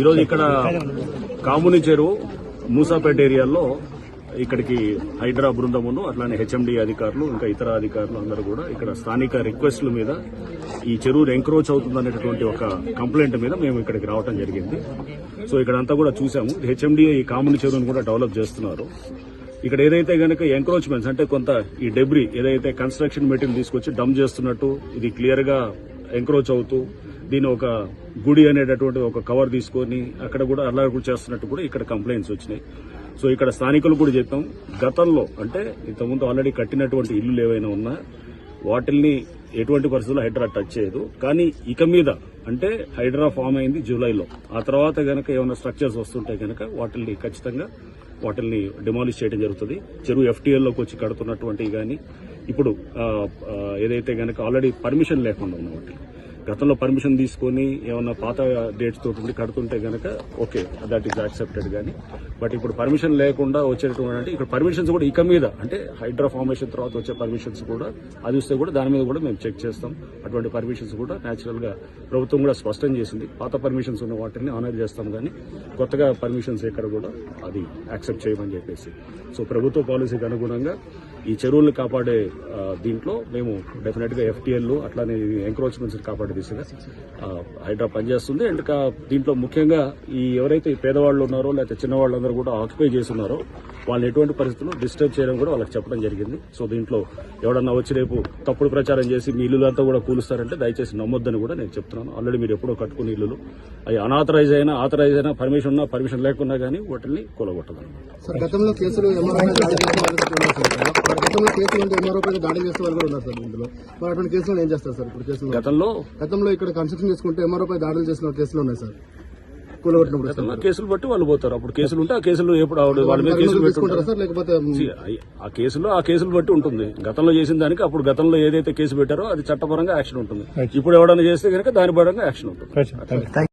ఈరోజు ఇక్కడ కాముని చెరువు మూసాపేట ఏరియాలో ఇక్కడికి హైడ్రా బృందమును అట్లానే హెచ్ఎండి అధికారులు ఇంకా ఇతర అధికారులు అందరూ కూడా ఇక్కడ స్థానిక రిక్వెస్ట్ల మీద ఈ చెరువు ఎంక్రోచ్ అవుతుందనేటువంటి ఒక కంప్లైంట్ మీద మేము ఇక్కడికి రావడం జరిగింది. సో ఇక్కడంతా కూడా చూసాము. హెచ్ఎండి ఈ కాముని చెరువును కూడా డెవలప్ చేస్తున్నారు. ఇక్కడ ఏదైతే గనక ఎంక్రోచ్మెంట్స్ అంటే కొంత ఈ డెబ్రీ ఏదైతే కన్స్ట్రక్షన్ మెటీరియల్ తీసుకొచ్చి డంప్ చేస్తున్నట్టు ఇది క్లియర్ గా ఎంక్రోచ్ అవుతూ దీని ఒక గుడి అనేటటువంటి ఒక కవర్ తీసుకొని అక్కడ కూడా అలా కూడా చేస్తున్నట్టు కూడా ఇక్కడ కంప్లైంట్స్ వచ్చినాయి. సో ఇక్కడ స్థానికులు కూడా చెప్పాం, గతంలో అంటే ఇంతకుముందు ఆల్రెడీ కట్టినటువంటి ఇల్లులు ఏవైనా ఉన్నా వాటిల్ని ఎటువంటి పరిస్థితుల్లో హైడ్రా టచ్ చేయదు. కానీ ఇక మీద అంటే హైడ్రా ఫామ్ అయింది జూలైలో, ఆ తర్వాత గనక ఏమైనా స్ట్రక్చర్స్ వస్తుంటే గనక వాటిల్ని ఖచ్చితంగా డిమాలిష్ చేయడం జరుగుతుంది. చెరువు ఎఫ్టీఎల్లోకి వచ్చి కడుతున్నటువంటి కానీ ఇప్పుడు ఏదైతే గనక ఆల్రెడీ పర్మిషన్ లేకుండా ఉన్న వాటి గతంలో పర్మిషన్ తీసుకొని ఏమన్నా పాత డేట్స్ తోటి కడుతుంటే గనక ఓకే, దట్ ఈస్ యాక్సెప్టెడ్. కానీ బట్ ఇప్పుడు పర్మిషన్ లేకుండా వచ్చేటువంటి అంటే ఇక్కడ పర్మిషన్స్ కూడా ఇక మీద అంటే హైడ్రా ఫార్మేషన్ తర్వాత వచ్చే పర్మిషన్స్ కూడా అది వస్తే కూడా దాని మీద కూడా మేము చెక్ చేస్తాం. అటువంటి పర్మిషన్స్ కూడా న్యాచురల్ గా ప్రభుత్వం కూడా స్పష్టం చేసింది. పాత పర్మిషన్స్ ఉన్న వాటిని ఆనర్ చేస్తాం, కానీ కొత్తగా పర్మిషన్స్ ఎక్కడ కూడా అది యాక్సెప్ట్ చేయమని చెప్పేసి. సో ప్రభుత్వ పాలసీకి అనుగుణంగా ఈ చెరువులను కాపాడే దీంట్లో మేము డెఫినెట్ గా ఎఫ్టీఎల్ అట్లానే ఎంక్రోచ్మెంట్స్ కాపాడే దిశగా హైడ్రా పనిచేస్తుంది. అండ్ దీంట్లో ముఖ్యంగా ఈ ఎవరైతే పేదవాళ్ళు ఉన్నారో లేకపోతే చిన్నవాళ్ళందరూ కూడా ఆక్యుపై చేస్తున్నారో వాళ్ళని ఎటువంటి పరిస్థితుల్లో డిస్టర్బ్ చేయడం కూడా వాళ్ళకి చెప్పడం జరిగింది. సో దీంట్లో ఎవడన్నా వచ్చి రేపు తప్పుడు ప్రచారం చేసి మీ ఇల్లులంతా కూడా కూలుస్తారంటే దయచేసి నమ్మొద్దని కూడా నేను చెప్తున్నాను. ఆల్రెడీ మీరు ఎప్పుడో కట్టుకునే ఇల్లులు అవి అనాథరైజ్ అయినా ఆథరైజ్ అయినా పర్మిషన్ ఉన్నా పర్మిషన్ లేకున్నా కానీ వాటిని కూలగొట్టదన్నమాట. గతంలో కేసులు దాడి చేసే వాళ్ళు కూడా ఉన్నారు సార్. ఇందులో మరి అటువంటి కేసులు ఏం చేస్తారు సార్? ఇప్పుడు కేసులు గతంలో ఇక్కడ కన్స్ట్రక్షన్ చేసుకుంటే ఎంఆర్ఓ పై దాడులు చేసిన కేసులు ఉన్నాయి సార్. కేసులు బట్టి వాళ్ళు పోతారు. అప్పుడు కేసులు ఉంటే ఆ కేసులు ఎప్పుడు వాళ్ళ మీద కేసులు పెట్టుకుంటారు సార్. లేకపోతే ఆ కేసులు బట్టి ఉంటుంది. గతంలో చేసిన దానికి అప్పుడు గతంలో ఏదైతే కేసు పెట్టారో అది చట్టపరంగా యాక్షన్ ఉంటుంది. ఇప్పుడు ఎవడన్నా చేస్తే కనుక దాని పరంగా యాక్షన్ ఉంటుంది.